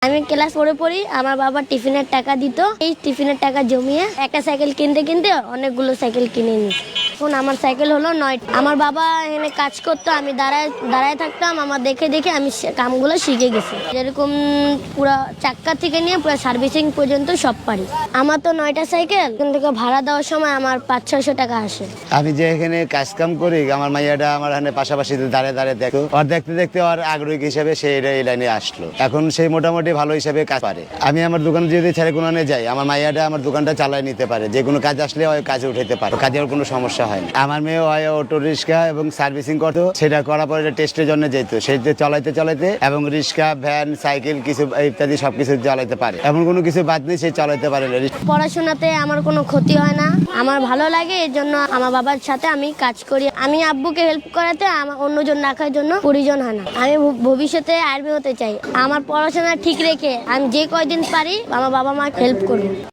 আমি ক্লাস 4 পড়ি, আমার বাবা টিফিনের টাকা দিত। এই টিফিনের টাকা জমিয়ে একটা সাইকেল কিনতে কিনতে অনেকগুলো সাইকেল কিনে নিই। এখন আমার সাইকেল হলো 9। আমার বাবা এখানে কাজ করতো, আমি দাঁড়ায় থাকতাম। আমার দেখে দেখে আমি কামগুলো শিখে গেছি। যেরকম পুরো চাক্কা থেকে নিয়ে পুরো সার্ভিসিং পর্যন্ত সব পারি। আমার তো 9টা সাইকেল, এখান থেকে ভাড়া দেওয়ার সময় আমার 500-600 টাকা আসে। আমি যে এখানে কাজ কাম করি, আমার মাইয়াটা আমার এখানে পাশাপাশি দাঁড়িয়ে দাঁড়িয়ে দেখো, আর দেখতে দেখতে আর আগ্রহী হিসেবে সে এই লাইনে আসলো। এখন সেই মোটামুটি ভালো হিসেবে কাজ পারে। আমি আমার দোকানে যদি ছেড়ে কোনো যাই, আমার মাইয়াটা আমার দোকানটা চালায় নিতে পারে। যে কোনো কাজ আসলে ওই কাজে উঠাতে পারে, কাজে ওর কোনো সমস্যা হয় না। আমার মেয়ে ওই অটো রিক্সা এবং সার্ভিসিং করতো, সেটা করার পরে টেস্টের জন্য যেত। সেটা চালাইতে চালাইতে এবং রিক্সা, ভ্যান, সাইকেল কিছু ইত্যাদি সবকিছু চালাইতে পারে। এমন কোনো কিছু বাদ নেই সে চালাইতে পারে না। পড়াশোনাতে আমার কোনো ক্ষতি হয় না, আমার ভালো লাগে। এর জন্য আমার বাবার সাথে আমি কাজ করি। আমি আব্বুকে হেল্প করাতে আমার অন্যজন রাখার জন্য প্রয়োজন হয় না। আমি ভবিষ্যতে আর্মি হতে চাই। আমার পড়াশোনা ঠিক রেখে আমি যে কয়দিন পারি আমার বাবা মাকে হেল্প করব।